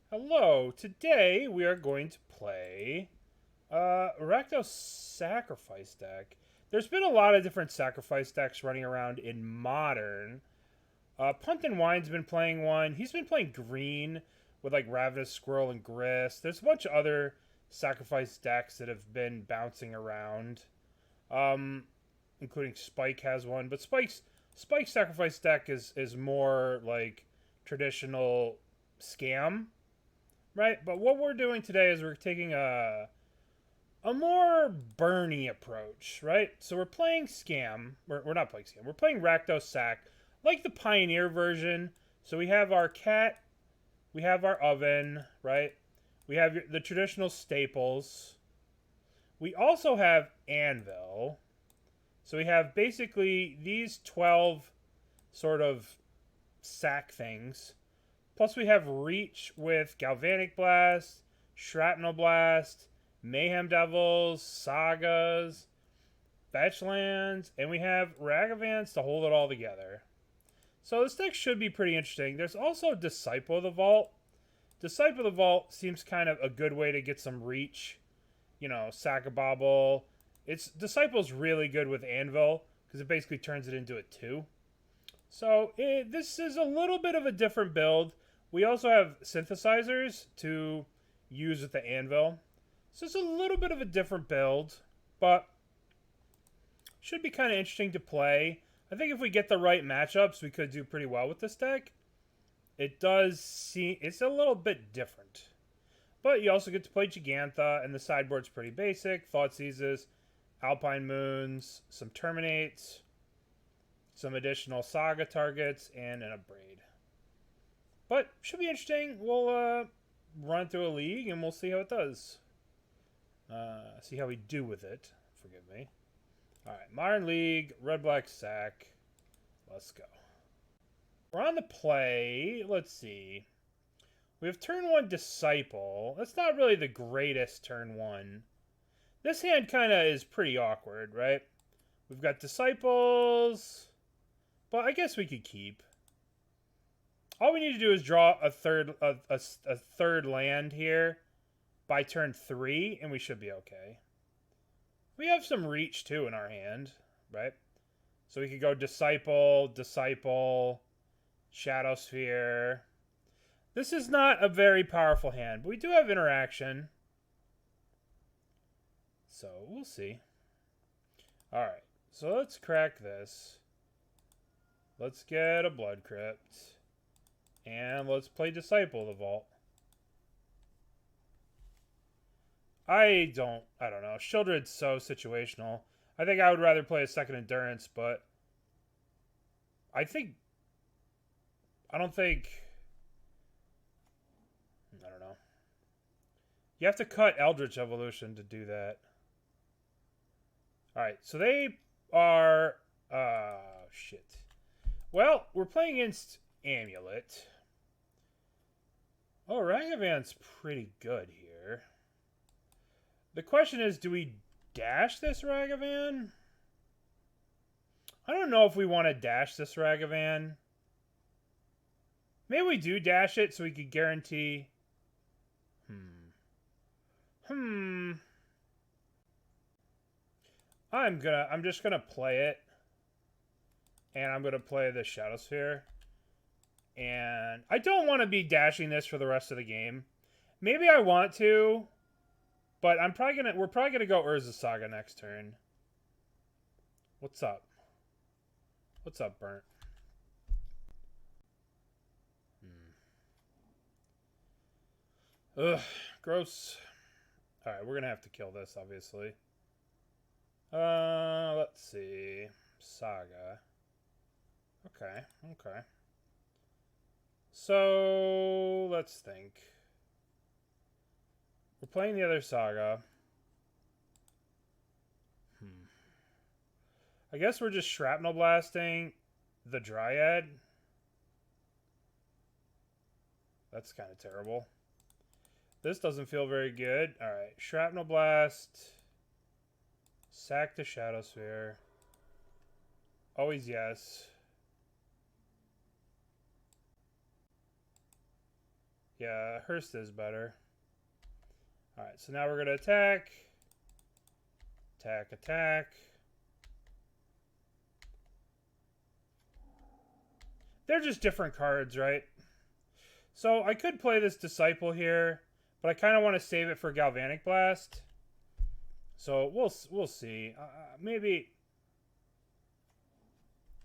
Hello, today we are going to play Rakdos Sacrifice deck. There's been a lot of different sacrifice decks running around in Modern. Punt and Wine's been playing one. He's been playing green with like Ravenous Squirrel and Grist. There's a bunch of other sacrifice decks that have been bouncing around. Including Spike has one, but Spike's sacrifice deck is more like traditional scam. Right, but what we're doing today is we're taking a more Bernie approach, right? So we're playing Scam. We're not playing Scam. We're playing Rakdos Sac, like the Pioneer version. So we have our cat, we have our oven, right? We have the traditional staples. We also have Anvil. So we have basically these 12 sort of sack things. Plus we have Reach with Galvanic Blast, Shrapnel Blast, Mayhem Devils, Sagas, Fetch Lands, and we have Ragavans to hold it all together. So this deck should be pretty interesting. There's also Disciple of the Vault. Disciple of the Vault seems kind of a good way to get some reach. You know, Saga Bauble. Disciple's really good with Anvil, because it basically turns it into a 2. So this is a little bit of a different build. We also have synthesizers to use with the Anvil. So it's a little bit of a different build, but should be kind of interesting to play. I think if we get the right matchups, we could do pretty well with this deck. It does seem it's a little bit different. But you also get to play Jegantha, and the sideboard's pretty basic. Thoughtseizes, Alpine Moons, some Terminates, some additional Saga targets, and an Abrade. But should be interesting. We'll run through a league and we'll see how it does. See how we do with it. Forgive me. Alright, Modern League, Red-Black Sack. Let's go. We're on the play. Let's see. We have turn 1 Disciple. That's not really the greatest turn 1. This hand kind of is pretty awkward, right? We've got Disciples, but I guess we could keep. All we need to do is draw a third land here by turn 3, and we should be okay. We have some reach, too, in our hand, right? So we could go Disciple, Shadowspear. This is not a very powerful hand, but we do have interaction. So, we'll see. Alright, so let's crack this. Let's get a Blood Crypt. And let's play Disciple of the Vault. I don't know. Shieldred's so situational. I think I would rather play a second Endurance, but I don't know. You have to cut Eldritch Evolution to do that. Alright, so they are shit. Well, we're playing against Amulet. Oh, Ragavan's pretty good here. The question is, do we dash this Ragavan? I don't know if we want to dash this Ragavan. Maybe we do dash it so we could guarantee... I'm just gonna play it. And I'm gonna play the Shadowspear. And I don't want to be dashing this for the rest of the game. Maybe I want to, but we're probably gonna go Urza Saga next turn. What's up? What's up, Burnt? Ugh, gross. Alright, we're gonna have to kill this, obviously. Let's see. Saga. Okay. So, let's think. We're playing the other Saga. I guess we're just Shrapnel Blasting the Dryad. That's kind of terrible. This doesn't feel very good. Alright, Shrapnel Blast. Sack the Shadowspear. Always yes. Yeah, Hearst is better. Alright, so now we're going to attack. Attack, attack. They're just different cards, right? So I could play this Disciple here, but I kind of want to save it for Galvanic Blast. So we'll see. Maybe...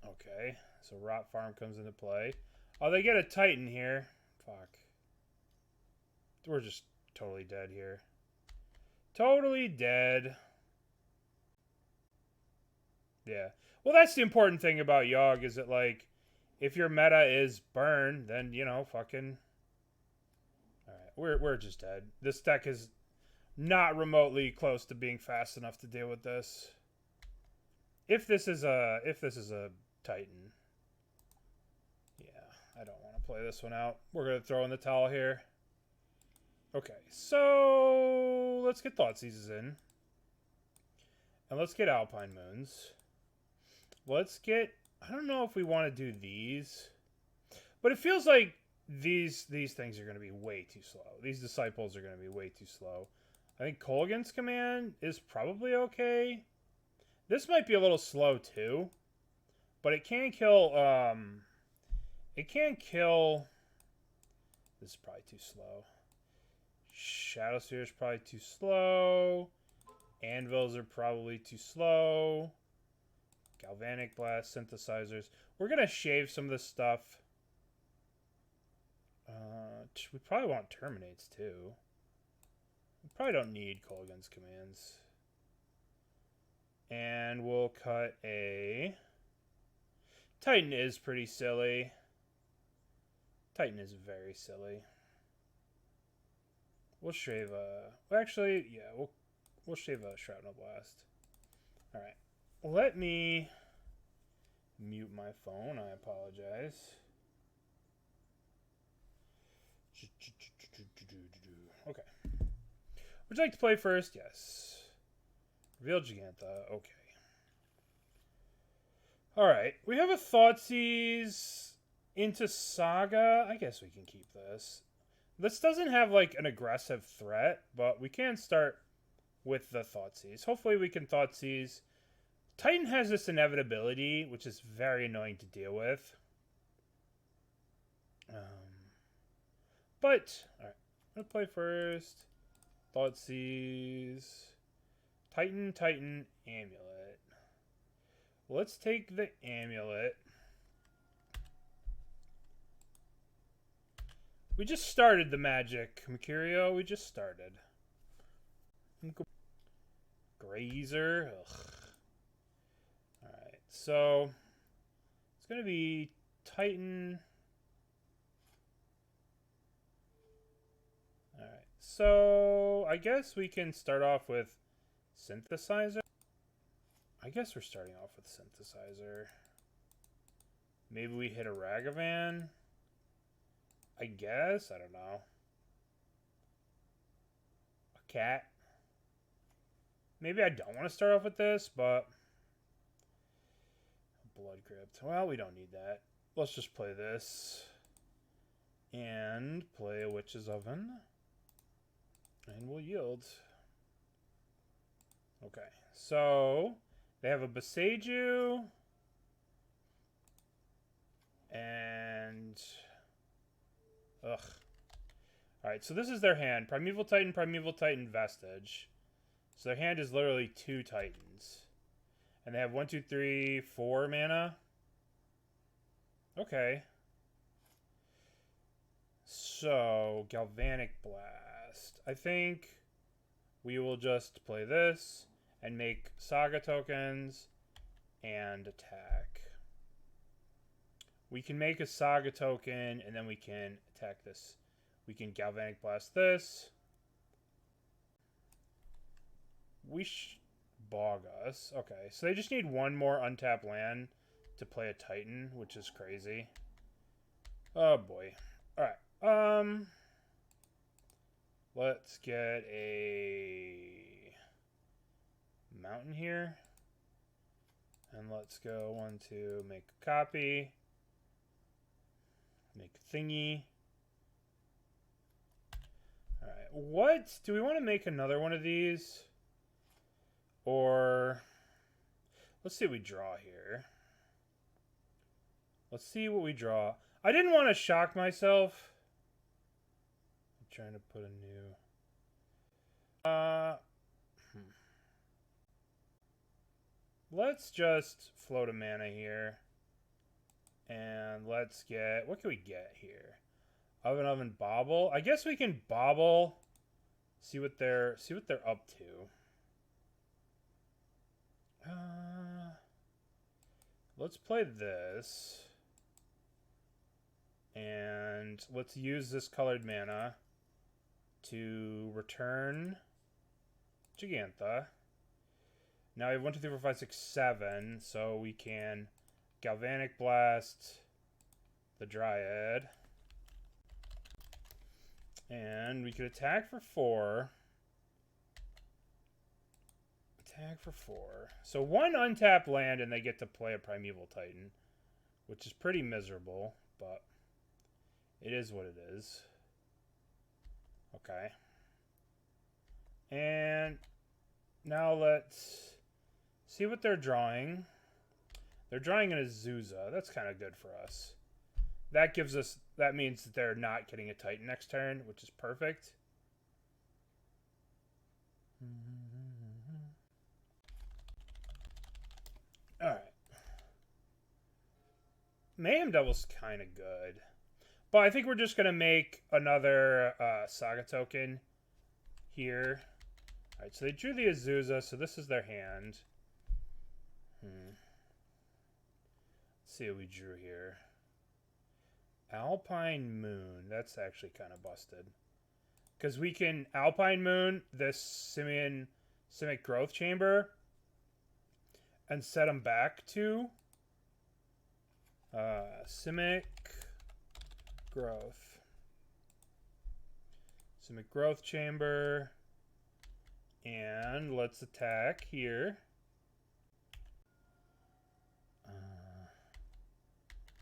Okay, so Rot Farm comes into play. Oh, they get a Titan here. Fuck. We're just totally dead here. Totally dead. Yeah. Well, that's the important thing about Yogg, is that, like, if your meta is burn, then, you know, fucking... Alright, we're just dead. This deck is not remotely close to being fast enough to deal with this. If this is a Titan. Yeah, I don't want to play this one out. We're going to throw in the towel here. Okay, so let's get Thoughtseizes in. And let's get Alpine Moons. Let's get... I don't know if we want to do these. But it feels like these things are going to be way too slow. These Disciples are going to be way too slow. I think Kolaghan's command is probably okay. This might be a little slow too. But it can kill... It can kill... This is probably too slow. Shadowspear is probably too slow. Anvils are probably too slow. Galvanic Blast, Synthesizers. We're going to shave some of this stuff. We probably want Terminates too. We probably don't need Kolaghan's commands. And we'll cut a... Titan is pretty silly. Titan is very silly. We'll shave a... Well, actually, yeah, we'll shave a Shrapnel Blast. Alright. Let me mute my phone. I apologize. Okay. Would you like to play first? Yes. Reveal Jegantha. Okay. Alright. We have a Thoughtseize into Saga. I guess we can keep this. This doesn't have, like, an aggressive threat, but we can start with the Thoughtseize. Hopefully we can Thoughtseize. Titan has this inevitability, which is very annoying to deal with. But, alright. I'm going to play first. Thoughtseize. Titan, Titan, Amulet. Let's take the Amulet. We just started the magic, Mercurio. We just started. Grazer. Ugh. Alright, so it's going to be Titan. Alright, so I guess we can start off with Synthesizer. I guess we're starting off with Synthesizer. Maybe we hit a Ragavan. I guess. I don't know. A cat. Maybe I don't want to start off with this, but... Blood Crypt. Well, we don't need that. Let's just play this. And play a Witch's Oven. And we'll yield. Okay. So, they have a Boseiju. And... Ugh. Alright, so this is their hand. Primeval Titan, Vestige. So their hand is literally 2 Titans. And they have 1, 2, 3, 4 mana. Okay. So, Galvanic Blast. I think we will just play this and make Saga tokens and attack. We can make a Saga token, and then we can attack this. We can Galvanic Blast this. We bog us. Okay, so they just need 1 more untapped land to play a Titan, which is crazy. Oh, boy. Alright, let's get a mountain here. And let's go 1, 2, make a copy. Make a thingy. what? Do we want to make another one of these? Or... let's see what we draw here. Let's see what we draw. I didn't want to shock myself. I'm trying to put a new... let's just float a mana here. And let's get... what can we get here? Oven, Bauble. I guess we can Bauble. See what they're up to. Let's play this. And let's use this colored mana to return Jegantha. Now we have 1, 2, 3, 4, 5, 6, 7. So we can Galvanic Blast the Dryad. And we could attack for 4. Attack for 4. So 1 untapped land and they get to play a Primeval Titan. Which is pretty miserable, but it is what it is. Okay. And now let's see what they're drawing. They're drawing an Urza. That's kind of good for us. That gives us... that means that they're not getting a Titan next turn, which is perfect. Alright. Mayhem Devil's kind of good. But I think we're just going to make another Saga token here. Alright, so they drew the Urza, so this is their hand. Let's see what we drew here. Alpine Moon. That's actually kind of busted. Because we can Alpine Moon this Simic Growth Chamber and set them back to Simic Growth. Simic Growth Chamber. And let's attack here.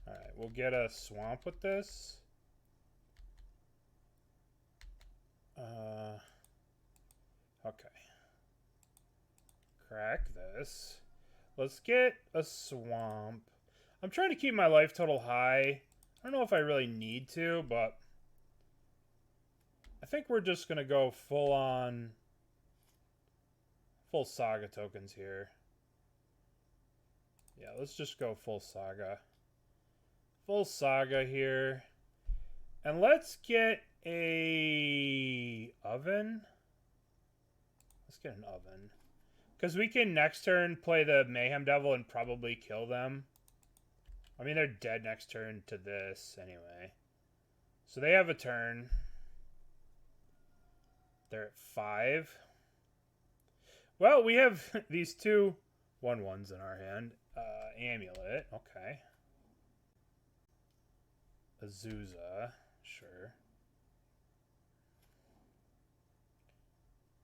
Alright, we'll get a swamp with this. Okay. Crack this. Let's get a swamp. I'm trying to keep my life total high. I don't know if I really need to, but I think we're just going to go full Saga tokens here. Yeah, let's just go full Saga. Full Saga here. And let's get a oven. Let's get an oven. Because we can next turn play the Mayhem Devil and probably kill them. I mean, they're dead next turn to this anyway. So they have a turn. They're at 5. Well, we have these 2 1/1s in our hand. Amulet, okay. Urza, sure.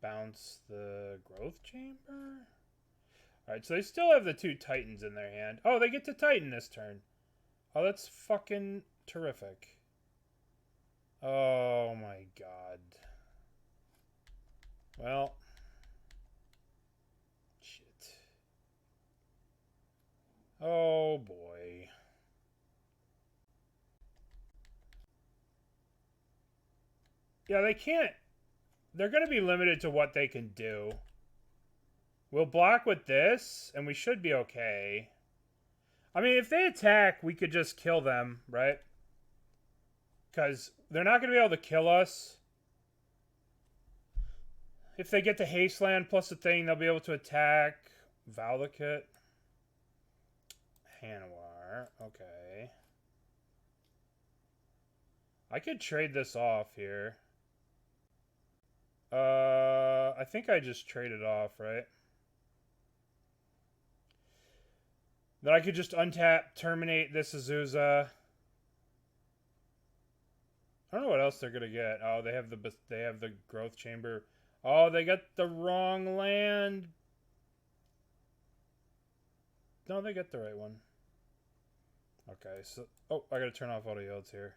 Bounce the Growth Chamber? Alright, so they still have the 2 Titans in their hand. Oh, they get to Titan this turn. Oh, that's fucking terrific. Oh my god. Well. Shit. Oh boy. Yeah, they can't... they're going to be limited to what they can do. We'll block with this, and we should be okay. I mean, if they attack, we could just kill them, right? Because they're not going to be able to kill us. If they get to Hasteland plus a thing, they'll be able to attack. Valakut. Hanwar. Okay. I could trade this off here. I think I just traded off, right? Then I could just untap, terminate this Urza. I don't know what else they're gonna get. Oh, they have the growth chamber. Oh, they got the wrong land. No, they got the right one. Okay, so oh, I gotta turn off auto yields here,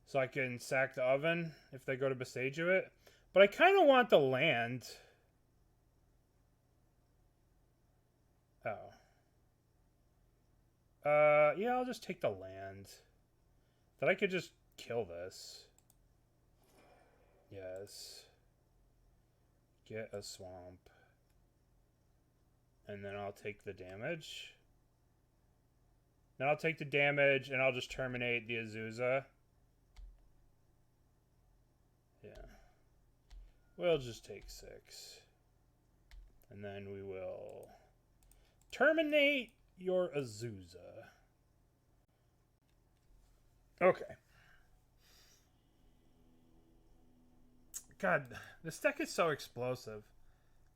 so I can sack the oven if they go to Besage it. But I kind of want the land. Oh. Yeah, I'll just take the land. That I could just kill this. Yes. Get a swamp. And then I'll take the damage. Then I'll take the damage and I'll just terminate the Urza. Yeah. We'll just take 6. And then we will terminate your Urza. Okay. God, this deck is so explosive.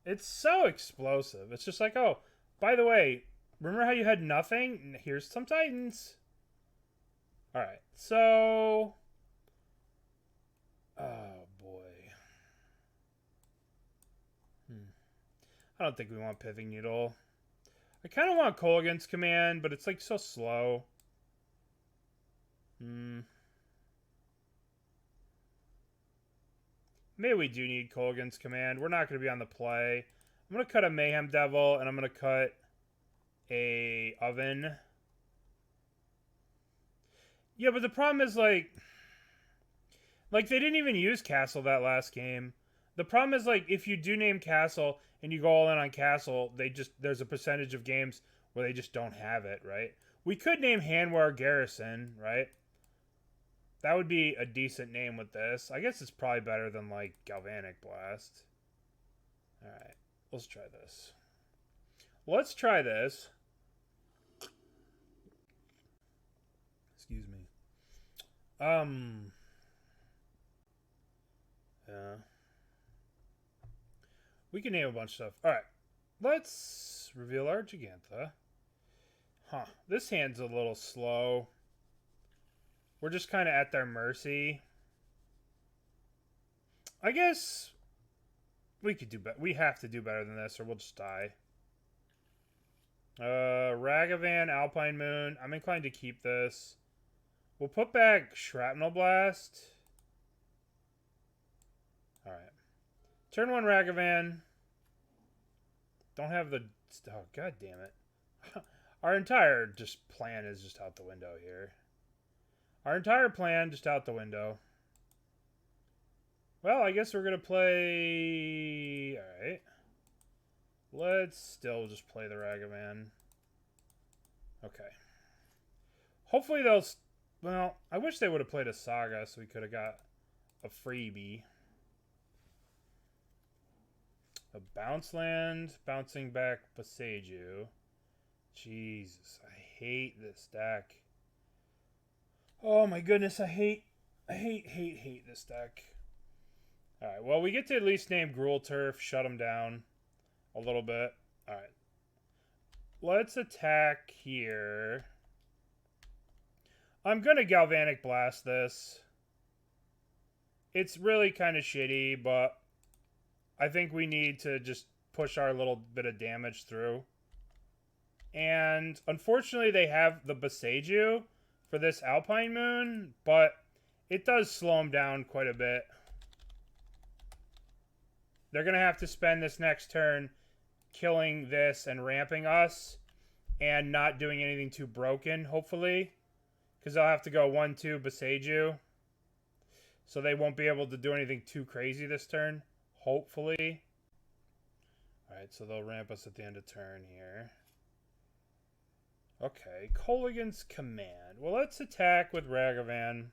It's so explosive. It's just like, oh, by the way, remember how you had nothing? Here's some Titans. Alright, so... Oh, boy. I don't think we want Pithing Needle. I kind of want Kolaghan's Command, but it's like so slow. Maybe we do need Kolaghan's Command. We're not going to be on the play. I'm going to cut a Mayhem Devil, and I'm going to cut a Oven. Yeah, but the problem is, like they didn't even use Castle that last game. The problem is, like, if you do name Castle and you go all in on Castle, there's a percentage of games where they just don't have it, right? We could name Hanwar Garrison, right? That would be a decent name with this. I guess it's probably better than, like, Galvanic Blast. Alright, let's try this. Let's try this. Excuse me. Yeah. We can name a bunch of stuff. Alright, let's reveal our Jegantha. Huh, this hand's a little slow. We're just kind of at their mercy. I guess we could do better. We have to do better than this or we'll just die. Ragavan, Alpine Moon. I'm inclined to keep this. We'll put back Shrapnel Blast. Alright. Turn 1 Ragavan. Don't have the... Oh, god damn it. Our entire plan is just out the window here. Our entire plan just out the window. Well, I guess we're going to play... Alright. Let's still just play the Ragavan. Okay. Hopefully they'll... Well, I wish they would have played a Saga so we could have got a freebie. A bounce land, bouncing back Boseiju. Jesus, I hate this deck. Oh my goodness, I hate this deck. Alright, well, we get to at least name Gruul Turf, shut him down a little bit. Alright. Let's attack here. I'm going to Galvanic Blast this. It's really kind of shitty, but I think we need to just push our little bit of damage through. And unfortunately, they have the Boseiju for this Alpine Moon, but it does slow them down quite a bit. They're going to have to spend this next turn killing this and ramping us and not doing anything too broken, hopefully. Because they'll have to go 1-2 Boseiju. So they won't be able to do anything too crazy this turn, hopefully. Alright, so they'll ramp us at the end of turn here. Okay, Kolaghan's Command. Well, let's attack with Ragavan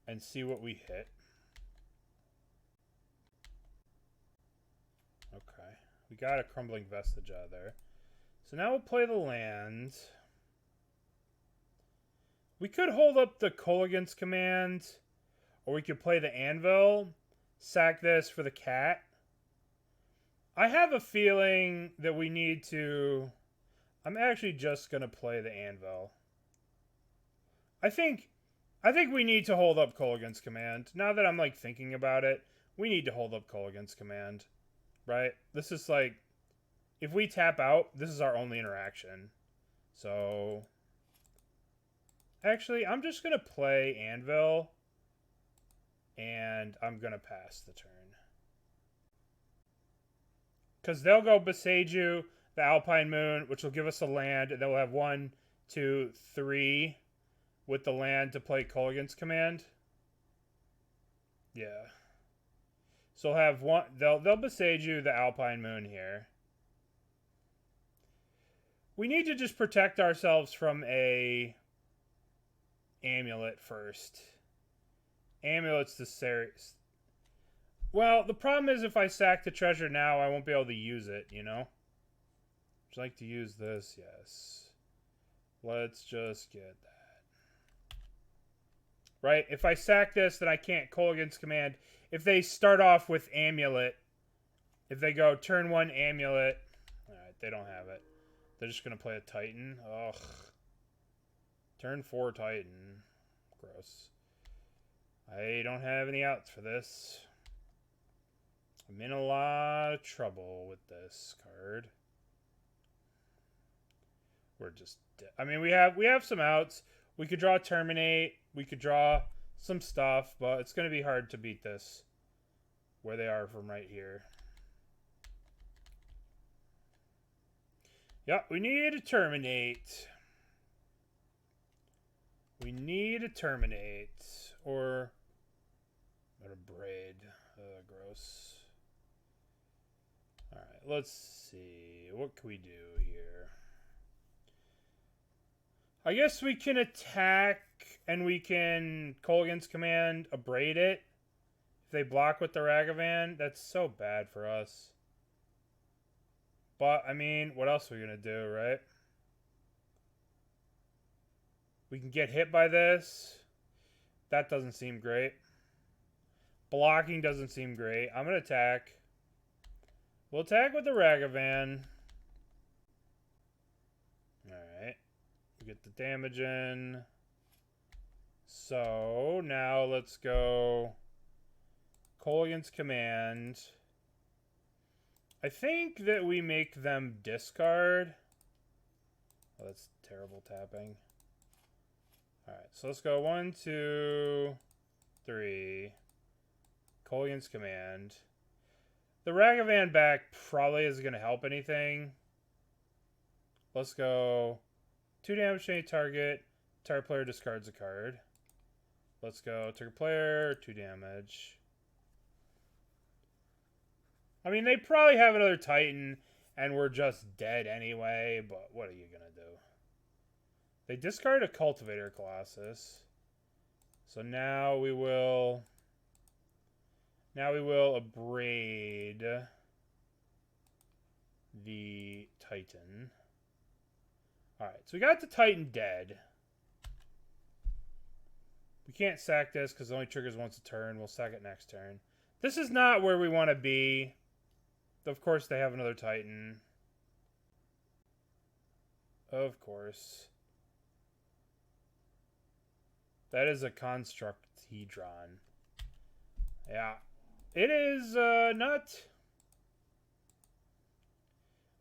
and see what we hit. Okay, we got a Crumbling Vestige out of there. So now we'll play the land. We could hold up the Kolaghan's Command, or we could play the Anvil, sack this for the cat. I have a feeling that we need to... I'm actually just going to play the Anvil. I think we need to hold up Kolaghan's Command. Now that I'm, like, thinking about it, we need to hold up Kolaghan's Command. Right? This is, like... If we tap out, this is our only interaction. So... Actually, I'm just going to play Anvil. And and I'm going to pass the turn. Because they'll go Boseiju, the Alpine Moon, which will give us a land, and then we'll have 1, 2, 3 with the land to play Kolaghan's command. Yeah. So we'll have one. They'll Boseiju the Alpine Moon here. We need to just protect ourselves from a amulet first. Amulet's the series. Well, the problem is if I sack the treasure now, I won't be able to use it, you know? Would you like to use this? Yes. Let's just get that. Right? If I sack this, then I can't Kolaghan's command. If they start off with Amulet, if they go turn 1 Amulet, alright, they don't have it. They're just going to play a Titan. Ugh. Turn 4 Titan. Gross. I don't have any outs for this. I'm in a lot of trouble with this card. We're just... I mean, we have some outs. We could draw Terminate. We could draw some stuff, but it's going to be hard to beat this where they are from right here. Yep, we need to Terminate. We need to Terminate. Or Abrade. Gross. Alright, let's see. What can we do here? I guess we can attack and we can Kolaghan's command Abrade it. If they block with the Ragavan, that's so bad for us. But, I mean, what else are we going to do, right? We can get hit by this. That doesn't seem great. Blocking doesn't seem great. I'm going to attack. We'll attack with the Ragavan. Alright. We get the damage in. So, now let's go Kolaghan's command. I think that we make them discard. Oh, that's terrible tapping. Alright, so let's go 1, 2, 3. Kolaghan's command. The Ragavan back probably isn't going to help anything. Let's go 2 damage to any target. Target player discards a card. Let's go target player, 2 damage. I mean, they probably have another Titan, and we're just dead anyway, but what are you going to do? They discard a Cultivator Colossus. So now we will... Now we will Abrade the Titan. Alright, so we got the Titan dead. We can't sack this because it only triggers once a turn. We'll sack it next turn. This is not where we want to be. Of course, they have another Titan. Of course. That is a Constructedron. Yeah. It is not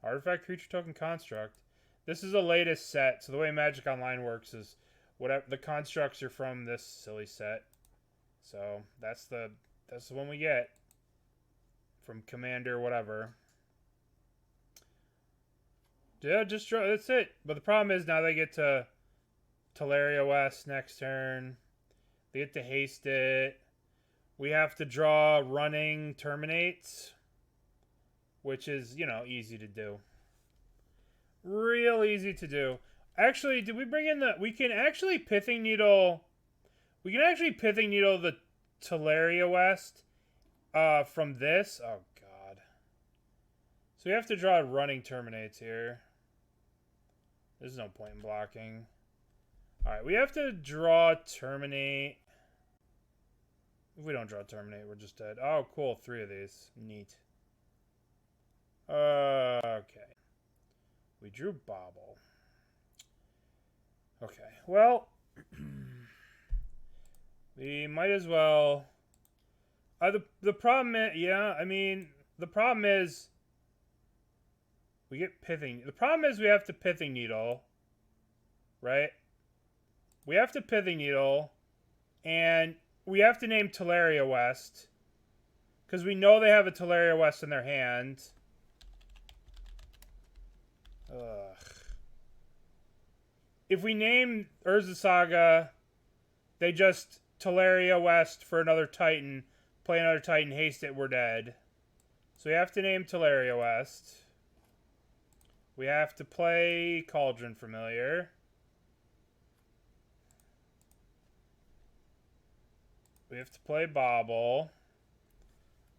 Artifact Creature Token Construct. This is the latest set, so the way Magic Online works is whatever the constructs are from this silly set. So that's the one we get from Commander whatever. Yeah, just draw. That's it. But the problem is now they get to Teleria West next turn. They get to haste it. We have to draw running Terminates, which is, you know, easy to do. Real easy to do. Actually, did we bring in the... We can actually Pithing Needle... We can actually Pithing Needle the Teleria West from this. Oh, God. So we have to draw running Terminates here. There's no point in blocking. Alright, we have to draw Terminate. If we don't draw Terminate, we're just dead. Oh, cool. 3 of these. Neat. Okay. We drew Bauble. Okay. Well, we might as well... the problem is... Yeah, I mean, the problem is... We get Pithing... The problem is we have to Pithing Needle. Right? We have to Pithing Needle. And we have to name Teleria West. Because we know they have a Teleria West in their hand. Ugh. If we name Urza Saga, they just Teleria West for another Titan. Play another Titan, haste it, we're dead. So we have to name Teleria West. We have to play Cauldron Familiar. We have to play Bauble.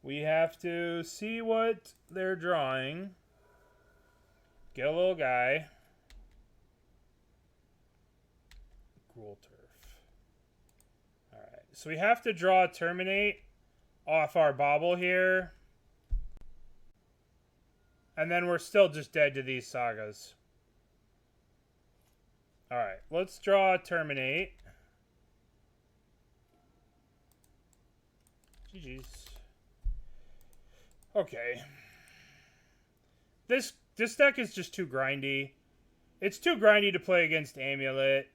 We have to see what they're drawing. Get a little guy. Gruul Turf. Alright, so we have to draw Terminate off our Bauble here. And then we're still just dead to these Sagas. Alright, let's draw Terminate. GG's. Okay. This deck is just too grindy. It's too grindy to play against Amulet.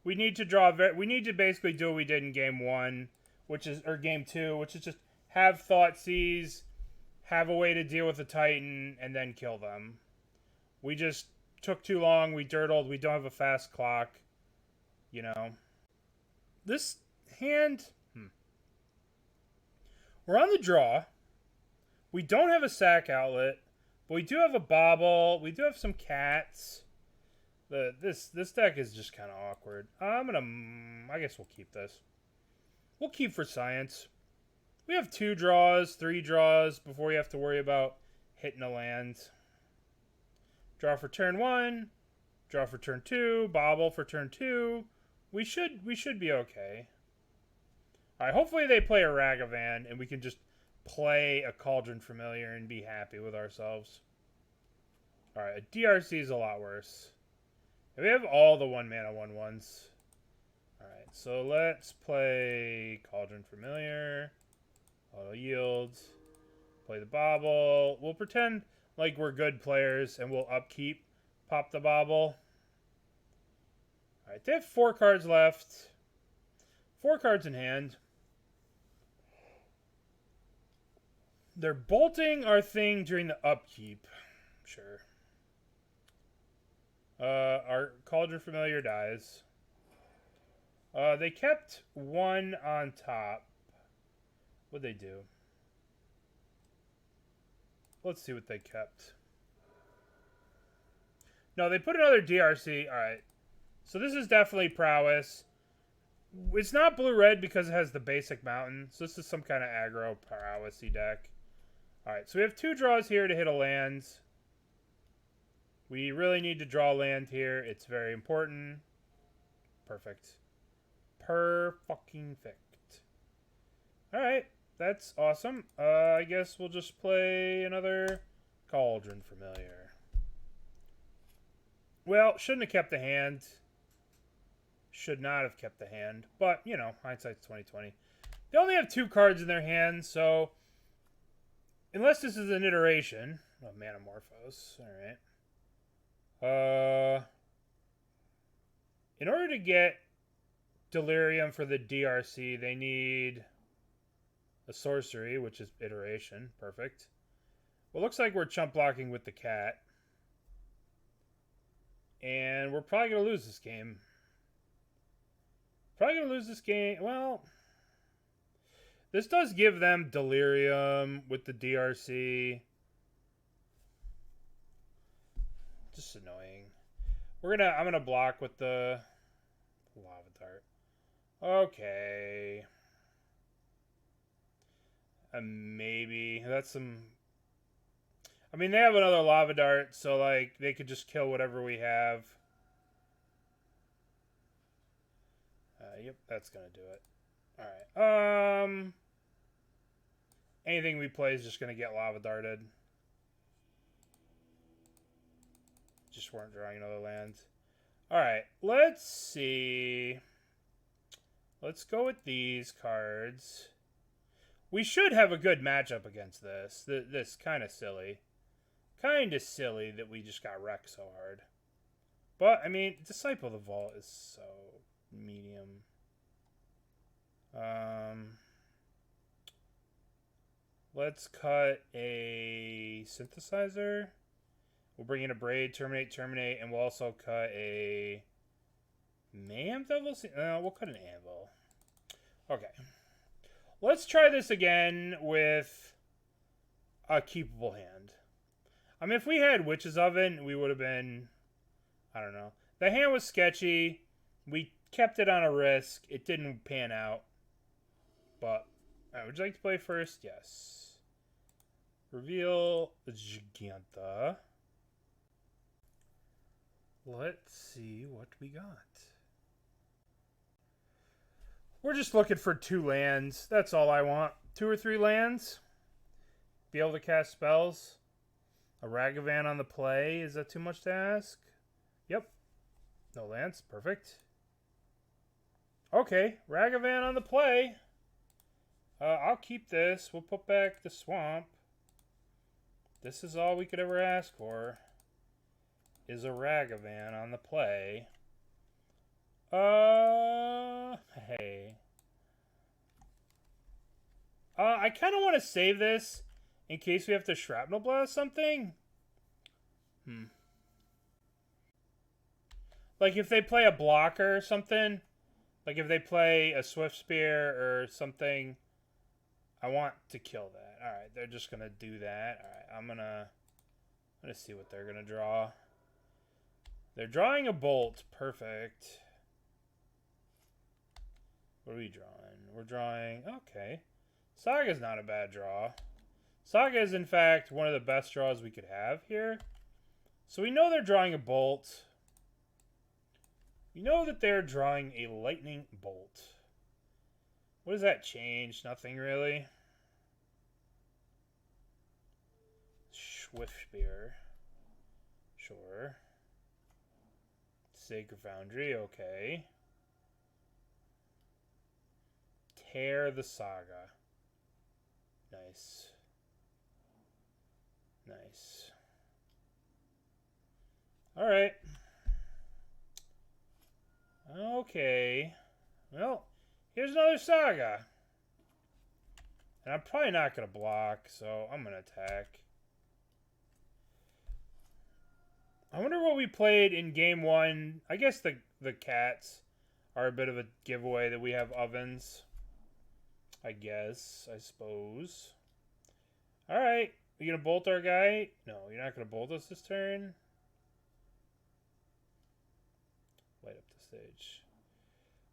We need to draw. We need to basically do what we did in game 1, or game 2, which is just have Thoughtseize, have a way to deal with the Titan, and then kill them. We just took too long. We dirtled. We don't have a fast clock. You know. This hand. We're on the draw. We don't have a sack outlet, but we do have a Bauble. We do have some cats. This deck is just kind of awkward. I guess we'll keep this. We'll keep for science. We have 2 draws, 3 draws before we have to worry about hitting a land. Draw for turn 1. Draw for turn 2. Bauble for turn 2. We should be okay. All right. Hopefully they play a Ragavan and we can just play a Cauldron Familiar and be happy with ourselves. All right. A DRC is a lot worse. We have all the 1-mana 1/1s. Alright, so let's play Cauldron Familiar. Auto yield. Play the Bauble. We'll pretend like we're good players and we'll upkeep. Pop the Bauble. Alright, they have 4 cards left. 4 cards in hand. They're bolting our thing during the upkeep. Sure. Our Cauldron Familiar dies. They kept 1 on top. What'd they do? Let's see what they kept. No, they put another DRC. Alright. So this is definitely prowess. It's not blue-red because it has the basic mountain. So this is some kind of aggro prowessy deck. Alright, so we have 2 draws here to hit a land. We really need to draw land here. It's very important. Perfect. Per-fucking-fect. Alright, that's awesome. I guess we'll just play another Cauldron Familiar. Well, shouldn't have kept the hand. Should not have kept the hand. But, you know, hindsight's 20/20. They only have 2 cards in their hand, so unless this is an iteration. Oh, Manamorphose. Alright. In order to get Delirium for the DRC, they need a sorcery, which is iteration. Perfect. Well, looks like we're chump blocking with the cat. And we're probably going to lose this game. Well, this does give them Delirium with the DRC. Just annoying. I'm gonna block with the Lava Dart. Okay. Maybe that's some. I mean, they have another Lava Dart, so like they could just kill whatever we have. Yep, that's gonna do it. All right. Anything we play is just gonna get Lava Darted. Just weren't drawing another land. Alright, let's see. Let's go with these cards. We should have a good matchup against this. This kind of silly. Kind of silly that we just got wrecked so hard. But, I mean, Disciple of the Vault is so medium. Let's cut a synthesizer. We'll bring in Abrade, Terminate, and we'll also cut a Mayhem Devil. We'll cut an Anvil. Okay. Let's try this again with a keepable hand. I mean, if we had Witch's Oven, we would have been... I don't know. The hand was sketchy. We kept it on a risk. It didn't pan out. But, would you like to play first? Yes. Reveal the Jegantha. Let's see what we got. We're just looking for 2 lands. That's all I want. 2 or 3 lands. Be able to cast spells. A Ragavan on the play. Is that too much to ask? Yep. No lands. Perfect. Okay. Ragavan on the play. I'll keep this. We'll put back the swamp. This is all we could ever ask for. Is a Ragavan on the play. Hey. I kind of want to save this in case we have to Shrapnel Blast something. Like if they play a blocker or something. Like if they play a Swift Spear or something. I want to kill that. Alright, they're just going to do that. Alright, I'm going to see what they're going to draw. They're drawing a Bolt. Perfect. What are we drawing? We're drawing... Okay. Saga's not a bad draw. Saga is, in fact, one of the best draws we could have here. So we know they're drawing a Bolt. We know that they're drawing a Lightning Bolt. What does that change? Nothing, really. Swift Spear. Sure. Sacred Foundry, okay. Tear the Saga. Nice. Nice. Alright. Okay. Well, here's another Saga. And I'm probably not going to block, so I'm going to attack. I wonder what we played in game 1. I guess the cats are a bit of a giveaway that we have ovens. I guess. I suppose. Alright. You going to bolt our guy? No, you're not going to bolt us this turn. Light up the stage.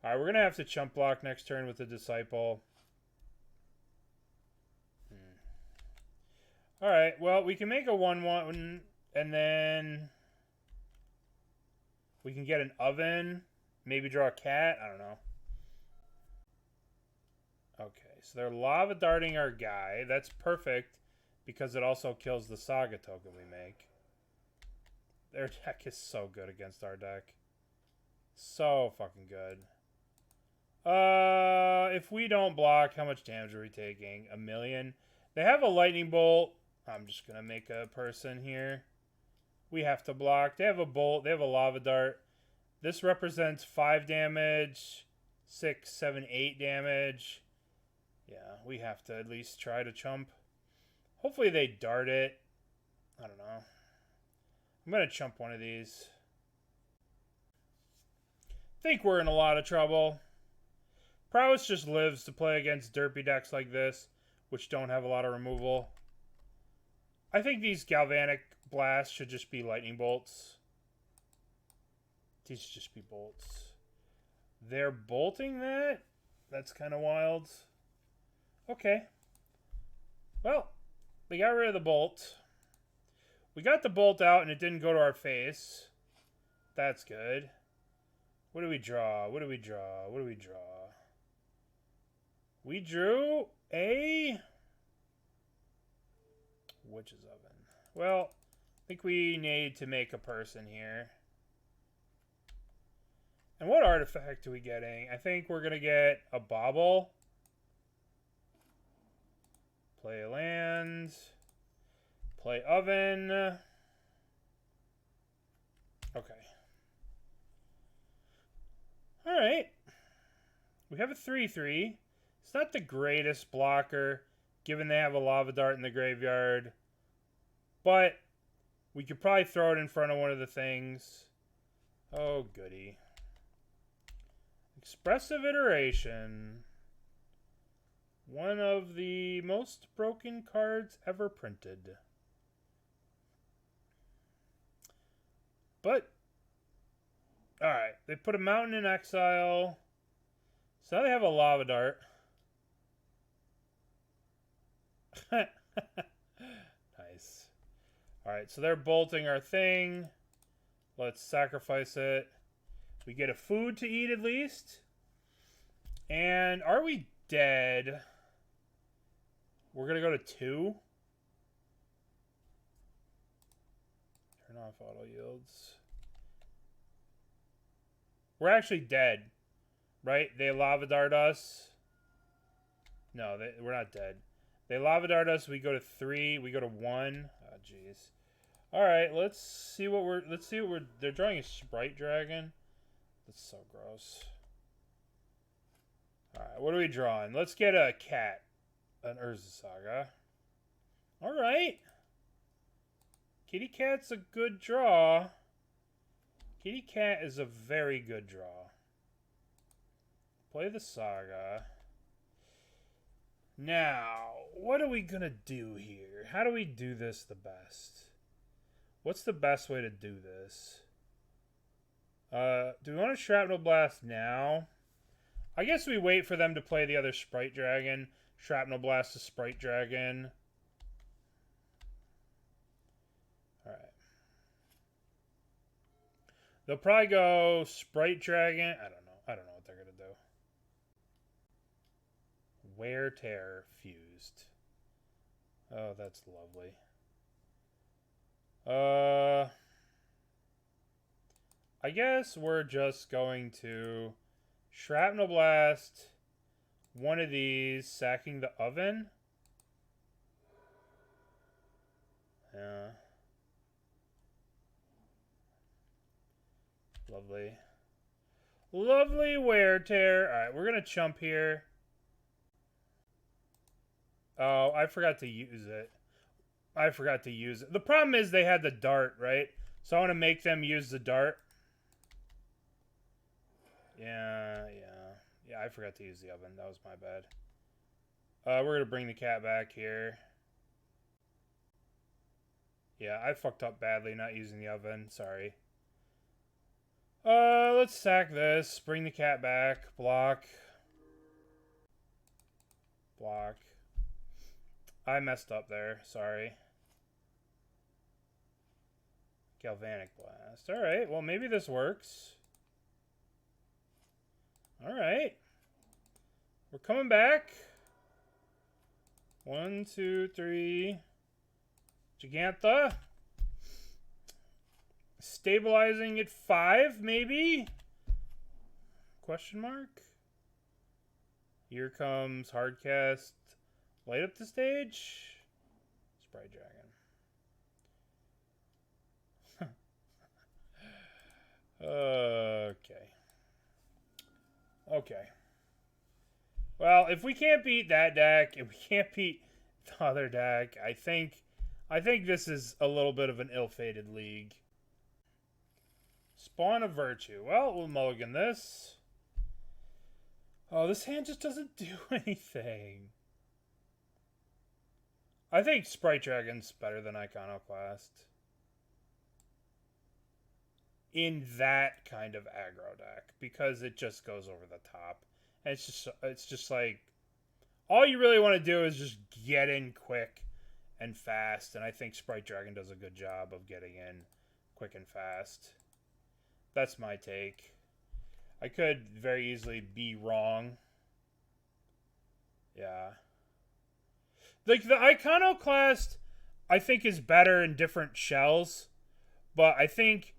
Alright, we're going to have to chump block next turn with the Disciple. Alright, well, we can make a 1-1, and then we can get an oven. Maybe draw a cat. I don't know. Okay, so they're lava darting our guy. That's perfect, because it also kills the Saga token we make. Their deck is so good against our deck. So fucking good. If we don't block, how much damage are we taking? 1 million. They have a lightning bolt. I'm just gonna make a person here. We have to block. They have a bolt. They have a lava dart. This represents 5 damage, 6, 7, 8 damage. Yeah, we have to at least try to chump. Hopefully they dart it. I don't know. I'm gonna chump one of these. Think we're in a lot of trouble. Prowess just lives to play against derpy decks like this, which don't have a lot of removal. I think these Galvanic Blasts should just be lightning bolts. These should just be bolts. They're bolting that? That's kind of wild. Okay. Well, we got rid of the bolt. We got the bolt out and it didn't go to our face. That's good. What do we draw? What do we draw? What do we draw? We drew a Witch's Oven. Well, I think we need to make a person here. And what artifact are we getting? I think we're going to get a Bauble. Play a land. Play Oven. Okay. Alright. We have a 3/3. It's not the greatest blocker, given they have a Lava Dart in the graveyard. But we could probably throw it in front of one of the things. Oh, goody. Expressive Iteration. One of the most broken cards ever printed. But, alright, they put a mountain in exile. So now they have a Lava Dart. Nice. Alright, so they're bolting our thing. Let's sacrifice it. We get a food to eat at least. And are we dead? We're going to go to 2. Turn off auto yields. We're actually dead. Right? They Lava Dart us. No, we're not dead. They Lava Dart us. We go to 3. We go to 1. Oh, jeez. Alright, let's see what we're... They're drawing a Sprite Dragon. That's so gross. Alright, what are we drawing? Let's get a cat. An Urza Saga. Alright. Kitty Cat's a good draw. Kitty Cat is a very good draw. Play the Saga. Now, what are we going to do here? How do we do this the best? What's the best way to do this? Do we want to Shrapnel Blast now? I guess we wait for them to play the other Sprite Dragon. Shrapnel Blast the Sprite Dragon. Alright. They'll probably go Sprite Dragon. I don't know. I don't know what they're going to do. Wear Tear fused. Oh, that's lovely. I guess we're just going to Shrapnel Blast one of these, sacking the oven. Yeah. Lovely. Lovely Wear Tear. Alright, we're going to chump here. Oh, I forgot to use it. The problem is they had the dart, right? So I want to make them use the dart. Yeah, I forgot to use the oven. That was my bad. We're going to bring the cat back here. Yeah, I fucked up badly not using the oven. Sorry. Let's sack this. Bring the cat back. Block. Block. I messed up there. Sorry. Galvanic Blast. Alright, well maybe this works. Alright. We're coming back. 1, 2, 3. Jegantha. Stabilizing at 5, maybe? Question mark? Here comes Hardcast. Light up the stage. Sprite Dragon. Okay. Okay. Well, if we can't beat that deck, if we can't beat the other deck, I think this is a little bit of an ill-fated league. Spawn of Virtue. Well, we'll mulligan this. Oh, this hand just doesn't do anything. I think Sprite Dragon's better than Iconoclast. In that kind of aggro deck. Because it just goes over the top. And it's just like, all you really want to do is just get in quick and fast. And I think Sprite Dragon does a good job of getting in quick and fast. That's my take. I could very easily be wrong. Yeah. Like, the Iconoclast, I think, is better in different shells. But I think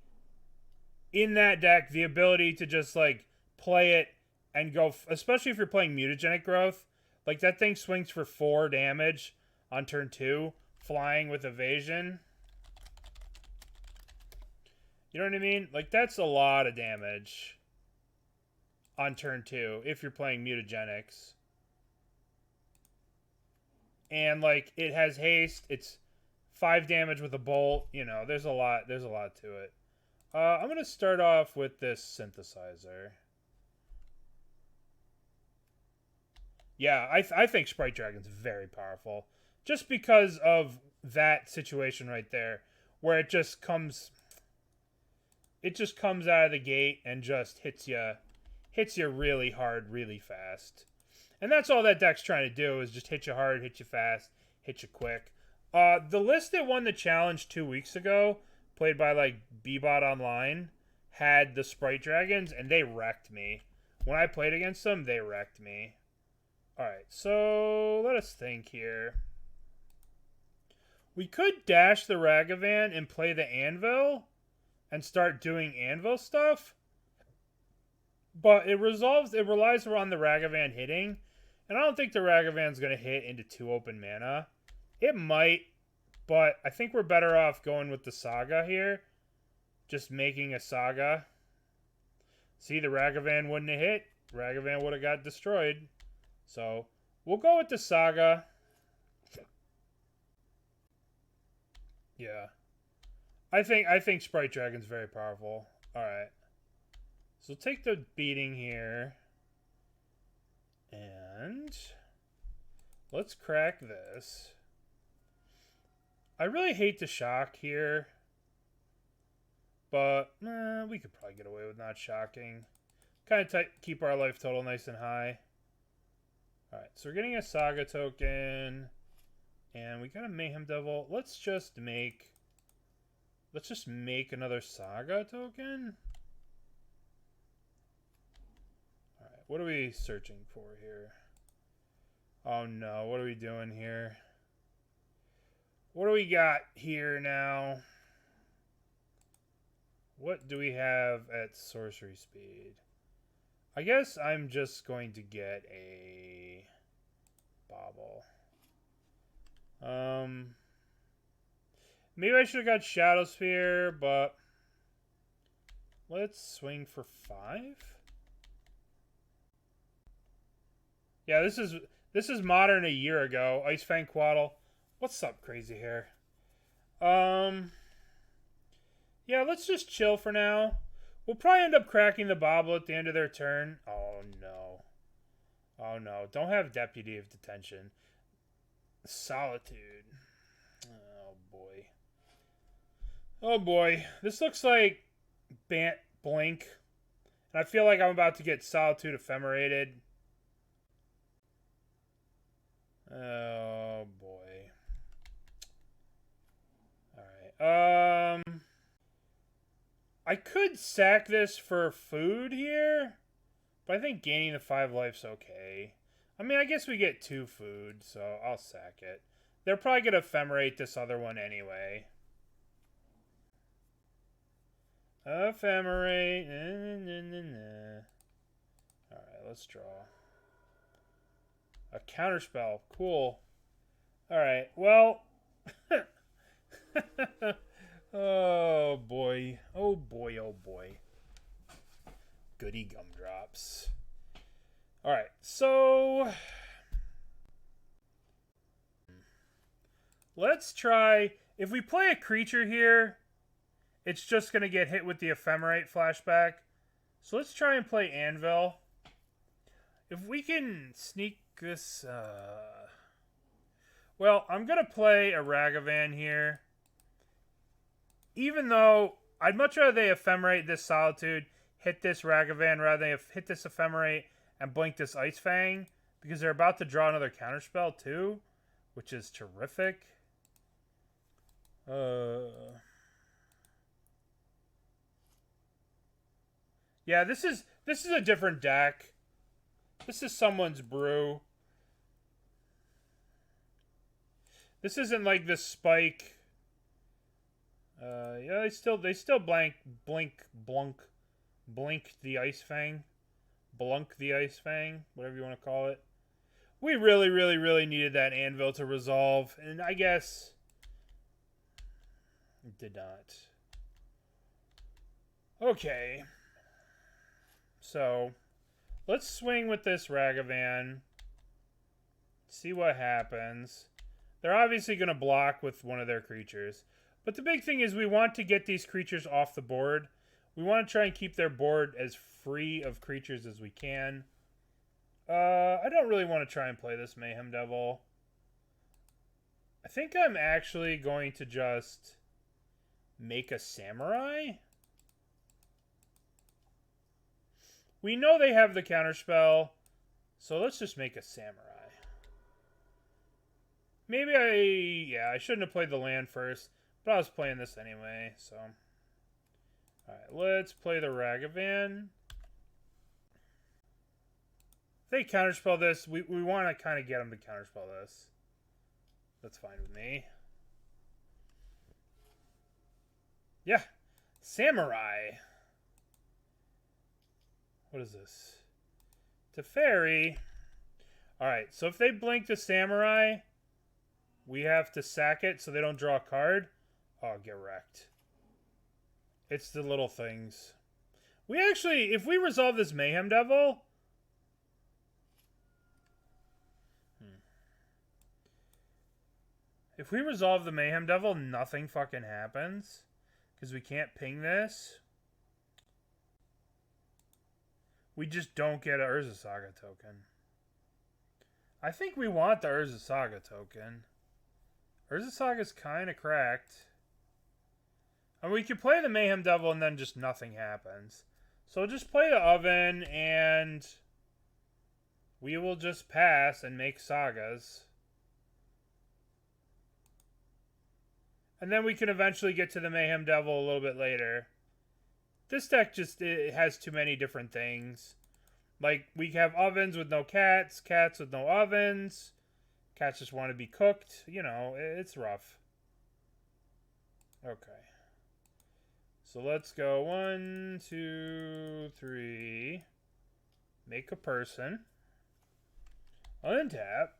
in that deck, the ability to just, like, play it and go, especially if you're playing Mutagenic Growth, like, that thing swings for 4 damage on turn 2, flying with evasion. You know what I mean? Like, that's a lot of damage on turn 2 if you're playing Mutagenics. and like it has haste. It's 5 damage with a bolt. You know, there's a lot to it. I'm gonna start off with this synthesizer. Yeah, I think Sprite Dragon's very powerful, just because of that situation right there, where it just comes out of the gate and just hits you really hard, really fast. And that's all that deck's trying to do, is just hit you hard, hit you fast, hit you quick. The list that won the challenge 2 weeks ago, played by like Bbot Online, had the Sprite Dragons, and they wrecked me. When I played against them, they wrecked me. Alright, so let us think here. We could dash the Ragavan and play the Anvil and start doing Anvil stuff. But it relies on the Ragavan hitting. And I don't think the Ragavan's going to hit into 2 open mana. It might, but I think we're better off going with the Saga here. Just making a Saga. See, the Ragavan wouldn't have hit. Ragavan would have got destroyed. So, we'll go with the Saga. Yeah. I think Sprite Dragon's very powerful. Alright. So take the beating here. And let's crack this. I really hate to shock here. But we could probably get away with not shocking. Kind of keep our life total nice and high. Alright, so we're getting a Saga token. And we got a Mayhem Devil. Let's just make another Saga token. Alright, what are we searching for here? Oh no, what are we doing here? What do we got here now? What do we have at sorcery speed? I guess I'm just going to get a Bauble. Maybe I should have got Shadowspear, but let's swing for 5. Yeah, this is modern a year ago. Ice Fang Quaddle. What's up, crazy hair? Yeah, let's just chill for now. We'll probably end up cracking the Bauble at the end of their turn. Oh no. Oh no. Don't have Deputy of Detention. Solitude. Oh boy. Oh boy. This looks like Blink. And I feel like I'm about to get Solitude ephemerated. Oh boy. Alright. I could sack this for food here. But I think gaining the 5 life's okay. I mean, I guess we get 2 food, so I'll sack it. They're probably going to ephemerate this other one anyway. Ephemerate. Alright, let's draw. A counterspell. Cool. Alright, well. Oh boy. Oh boy, oh boy. Goody gumdrops. Alright, so let's try. If we play a creature here, it's just going to get hit with the Ephemerate flashback. So let's try and play Anvil. If we can sneak this... Well, I'm going to play a Ragavan here. Even though I'd much rather they Ephemerate this Solitude, hit this Ragavan, rather than hit this Ephemerate and blink this Ice Fang, because they're about to draw another counterspell too, which is terrific. Yeah, this is a different deck. This is someone's brew. This isn't like this Spike. Yeah, they still blink the Ice Fang. Blunk the Ice Fang, whatever you want to call it. We really, really, really needed that Anvil to resolve, and I guess it did not. Okay. So, let's swing with this Ragavan. See what happens. They're obviously going to block with one of their creatures. But the big thing is we want to get these creatures off the board. We want to try and keep their board as free of creatures as we can. I don't really want to try and play this Mayhem Devil. I think I'm actually going to just make a Samurai. We know they have the counterspell, so let's just make a Samurai. Maybe I shouldn't have played the land first, but I was playing this anyway, so. Alright, let's play the Ragavan. If they counterspell this, we want to kind of get them to counterspell this. That's fine with me. Yeah, Samurai. What is this? Teferi. Alright, so if they blink the Samurai, we have to sack it so they don't draw a card. Oh, get wrecked. It's the little things. We actually, if we resolve this Mayhem Devil... If we resolve the Mayhem Devil, nothing fucking happens. Because we can't ping this. We just don't get an Urza Saga token. I think we want the Urza Saga token. Urza Saga's kind of cracked. And we could play the Mayhem Devil and then just nothing happens. So just play the Oven and we will just pass and make Sagas. And then we can eventually get to the Mayhem Devil a little bit later. This deck just it has too many different things. Like, we have ovens with no cats, cats with no ovens. Cats just want to be cooked. You know, it's rough. Okay. So let's go 1, 2, 3. Make a person. Untap.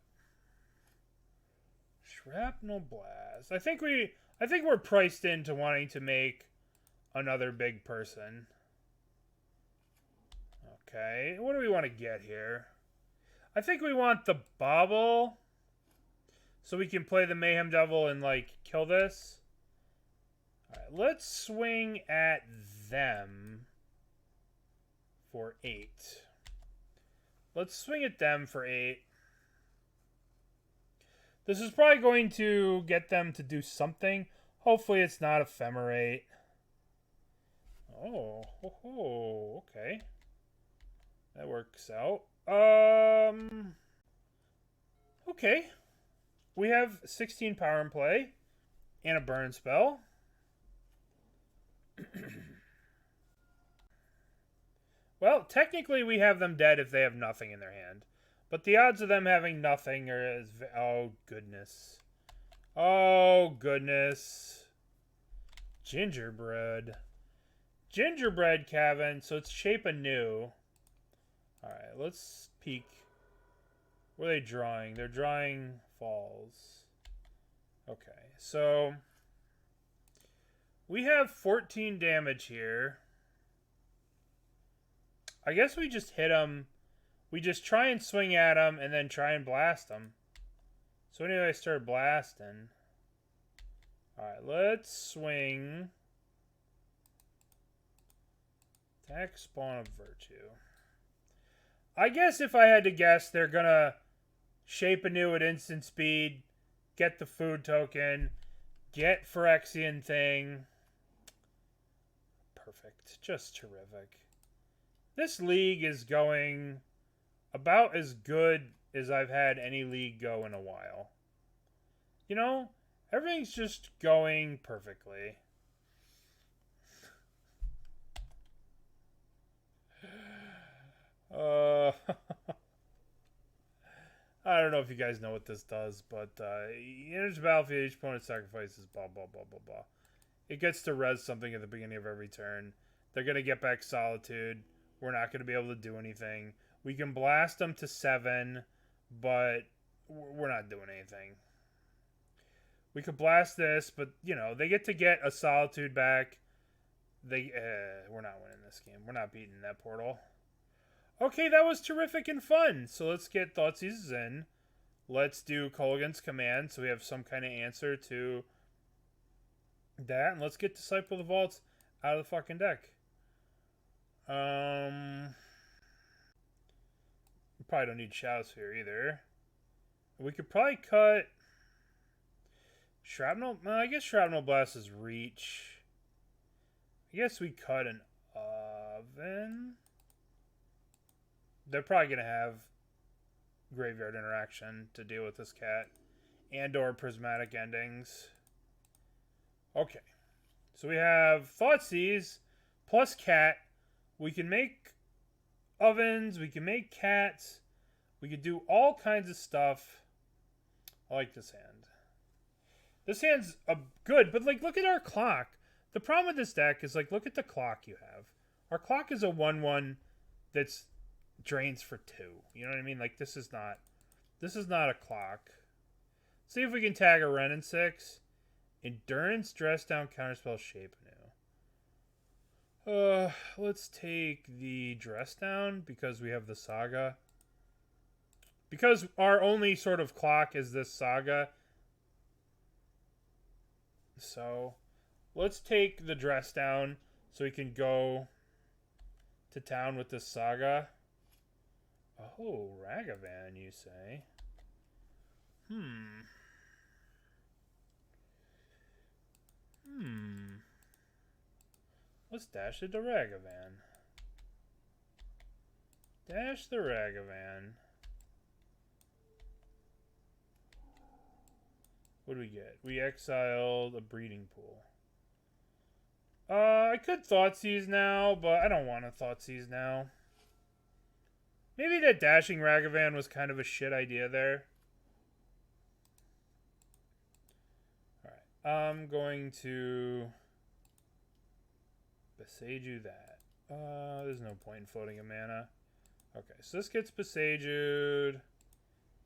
Shrapnel Blast. I think we're priced into wanting to make another big person. Okay, what do we want to get here? I think we want the Bauble, so we can play the Mayhem Devil and, like, kill this. Alright, let's swing at them for 8. Let's swing at them for 8. This is probably going to get them to do something. Hopefully it's not Ephemerate. Oh, okay. That works out. Okay. We have 16 power in play and a burn spell. Well, technically we have them dead if they have nothing in their hand. But the odds of them having nothing are... Oh, goodness. Oh, goodness. Gingerbread. Gingerbread Cavern, so it's shape anew. Alright, let's peek. What are they drawing? They're drawing falls. Okay, so... We have 14 damage here. I guess we just hit them... We just try and swing at them and then try and blast them. So anyway, I start blasting. Alright, let's swing. Attack, Spawn of Virtue. I guess if I had to guess, they're gonna shape anew at instant speed, get the food token, get Phyrexian thing. Perfect. Just terrific. This league is going... about as good as I've had any league go in a while. You know, everything's just going perfectly. I don't know if you guys know what this does, but enters the battlefield, each opponent sacrifices blah, blah, blah, blah, blah. It gets to res something at the beginning of every turn. They're going to get back Solitude. We're not going to be able to do anything. We can blast them to 7, but we're not doing anything. We could blast this, but, you know, they get to get a Solitude back. We're not winning this game. We're not beating that portal. Okay, that was terrific and fun. So let's get Thoughtseizes in. let's do Kolaghan's command so we have some kind of answer to that. And let's get Disciple of the Vaults out of the fucking deck. We probably don't need Shadowspear either. We could probably cut Shrapnel. No, I guess Shrapnel Blast is reach. I guess we cut an Oven. They're probably going to have graveyard interaction to deal with this cat. And or prismatic endings. Okay. So we have Thoughtseize plus cat. We can make ovens. We can make cats. We could do all kinds of stuff. I like this hand. This hand's good, but like, look at our clock. The problem with this deck is, like, look at the clock you have. Our clock is a 1/1 that's drains for 2. You know what I mean? Like, this is not a clock. See if we can tag a Ren in 6. Endurance, Dress Down, Counterspell, Shape New. Let's take the Dress Down because we have the Saga. Because our only sort of clock is this Saga. So, let's take the Dress Down so we can go to town with this Saga. Oh, Ragavan, you say? Let's dash it to Ragavan. Dash the Ragavan. What do we get? We exiled a breeding pool. I could Thoughtseize now, but I don't want to Thoughtseize now. Maybe that dashing Ragavan was kind of a shit idea there. Alright, I'm going to Beseiju that. There's no point in floating a mana. Okay, so this gets Beseju'd.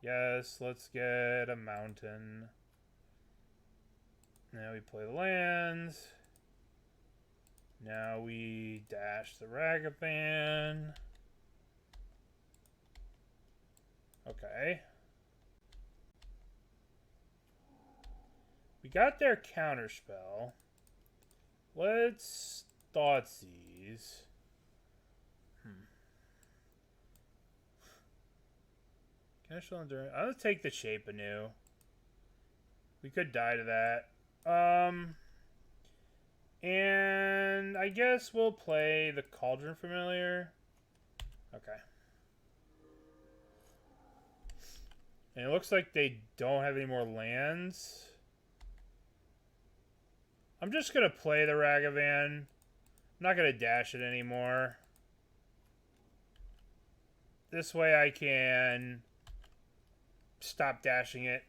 Yes, let's get a mountain. Now we play the lands. Now we dash the Ragavan. Okay. We got their counterspell. Let's Thoughtseize. Counterspell Endurance. I'll take the Shape Anew. We could die to that. And I guess we'll play the Cauldron Familiar. Okay. And it looks like they don't have any more lands. I'm just going to play the Ragavan. I'm not going to dash it anymore. This way I can stop dashing it.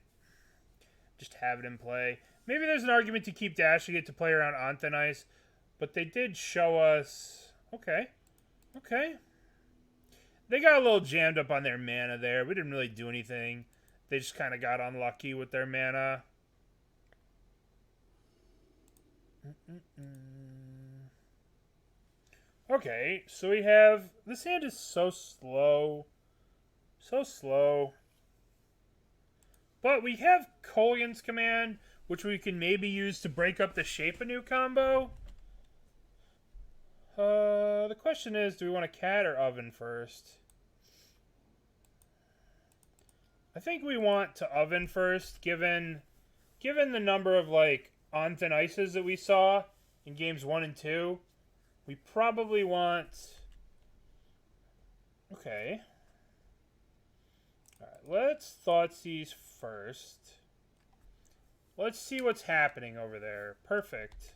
Just have it in play. Maybe there's an argument to keep dashing it to play around Anthenice, but they did show us... Okay. Okay. They got a little jammed up on their mana there. We didn't really do anything. They just kind of got unlucky with their mana. Okay, so we have... This hand is so slow. So slow. But we have Kolaghan's command, which we can maybe use to break up the Shape Anew combo. The question is, do we want a cat or oven first? I think we want to oven first, given the number of, like, on thin ices that we saw in games 1 and 2. We probably want... Okay. Alright, let's Thoughtseize first. Let's see what's happening over there. Perfect.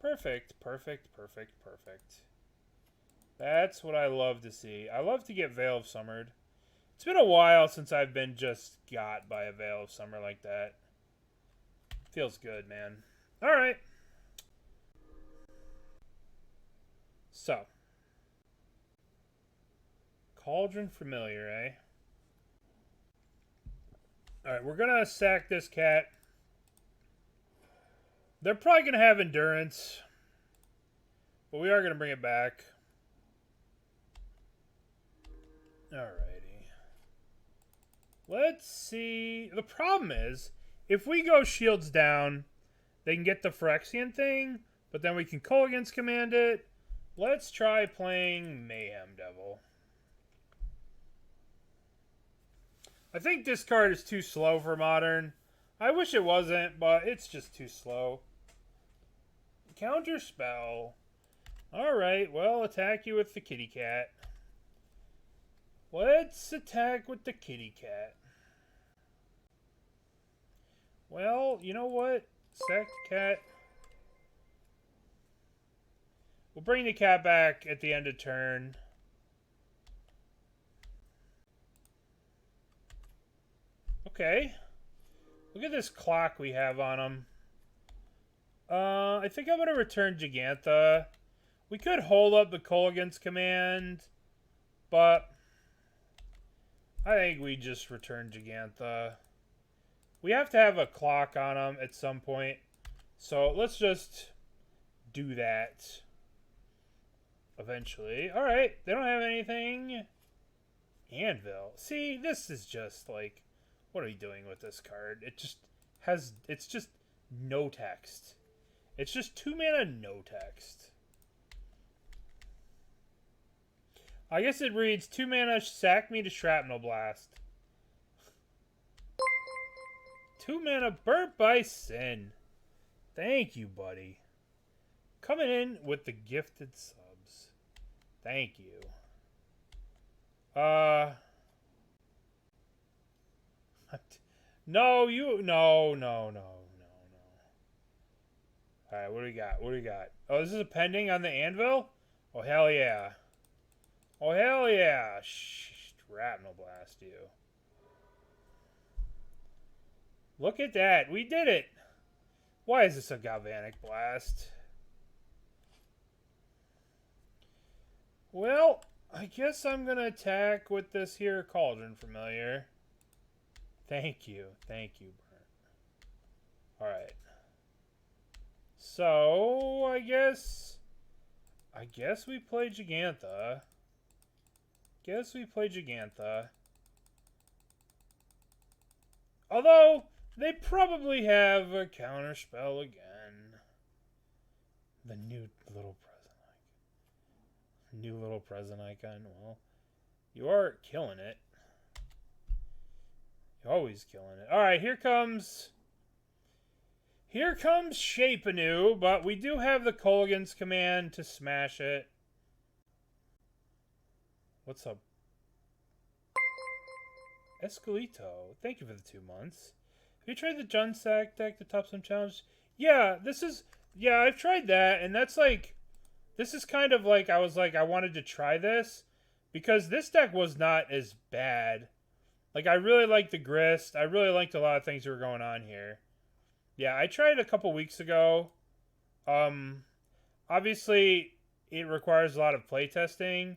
Perfect, perfect, perfect, perfect. That's what I love to see. I love to get Veil of Summered. It's been a while since I've been just got by a Veil of Summer like that. Feels good, man. Alright. So. Cauldron Familiar, eh? Alright, we're gonna sack this cat. They're probably gonna have Endurance. But we are gonna bring it back. Alrighty. Let's see. The problem is, if we go shields down, they can get the Phyrexian thing, but then we can Kolaghan's command it. Let's try playing Mayhem Devil. I think this card is too slow for Modern. I wish it wasn't, but it's just too slow. Counter spell. Alright, well, attack you with the kitty cat. Let's attack with the kitty cat. Well, you know what? Sack the cat. We'll bring the cat back at the end of turn. Okay. Look at this clock we have on him. I think I'm going to return Jegantha. We could hold up the Kolaghan's command, but I think we just return Jegantha. We have to have a clock on him at some point, so let's just do that eventually. Alright, they don't have anything. Anvil. See, this is just like, what are we doing with this card? It just has, it's just no text. It's just 2 mana, no text. I guess it reads 2 mana, sack me to Shrapnel Blast. 2 mana, Burnt by Sin. Thank you, buddy. Coming in with the gifted subs. Thank you. No, no. Alright, what do we got? What do we got? Oh, this is a pending on the Anvil? Oh, hell yeah. Oh, hell yeah. Shrapnel Blast you. Look at that. We did it. Why is this a Galvanic Blast? Well, I guess I'm going to attack with this here Cauldron Familiar. Thank you. Thank you, Brent. Alright. So, I guess we play Jegantha. Although, they probably have a counter spell again. The new little present icon. Well, you are killing it. You're always killing it. Alright, here comes Shape Anew, but we do have the Kolaghan's command to smash it. What's up? Escalito, thank you for the 2 months. Have you tried the Junsack deck, the top some challenge? Yeah, I've tried that, and that's like, this is kind of like, I wanted to try this, because this deck was not as bad. Like, I really liked the Grist. I really liked a lot of things that were going on here. Yeah, I tried it a couple weeks ago. Obviously, it requires a lot of playtesting,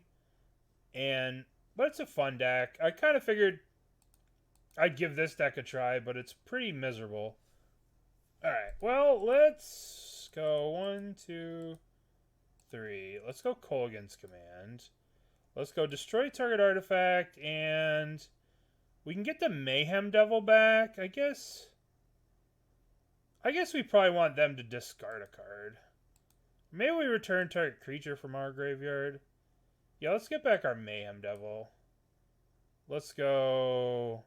but it's a fun deck. I kind of figured I'd give this deck a try, but it's pretty miserable. Alright, well, let's go 1, 2, 3. Let's go Kolaghan's command. Let's go destroy target artifact, and we can get the Mayhem Devil back, I guess. I guess we probably want them to discard a card. Maybe we return target creature from our graveyard. Yeah, let's get back our Mayhem Devil. Let's go...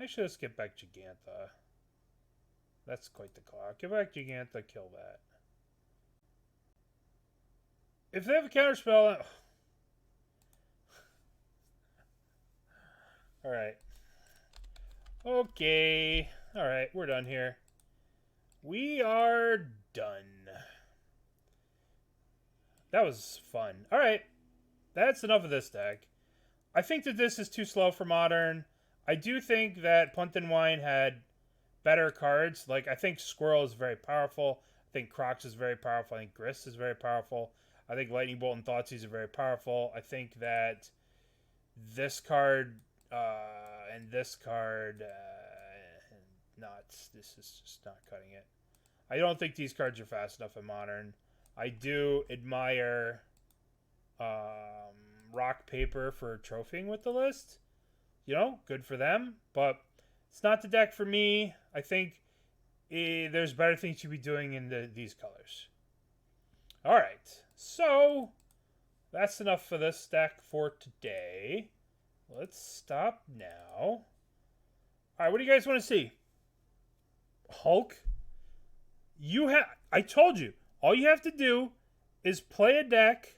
Actually, let's get back Jegantha. That's quite the clock. Get back Jegantha, kill that. If they have a counterspell... Alright. Okay. Alright, we're done here. We are done. That was fun. Alright. That's enough of this deck. I think that this is too slow for Modern. I do think that Punt and Wine had better cards. Like, I think Squirrel is very powerful. I think Crocs is very powerful. I think Grist is very powerful. I think Lightning Bolt and Thoughtseize are very powerful. I think that this card and this card, this is just not cutting it. I don't think these cards are fast enough in Modern. I do admire Rock Paper for trophying with the list. you know, good for them. But it's not the deck for me. I think there's better things to be doing in these colors. All right, so that's enough for this deck for today. Let's stop now. All right, what do you guys want to see? Hulk? I told you, all you have to do is play a deck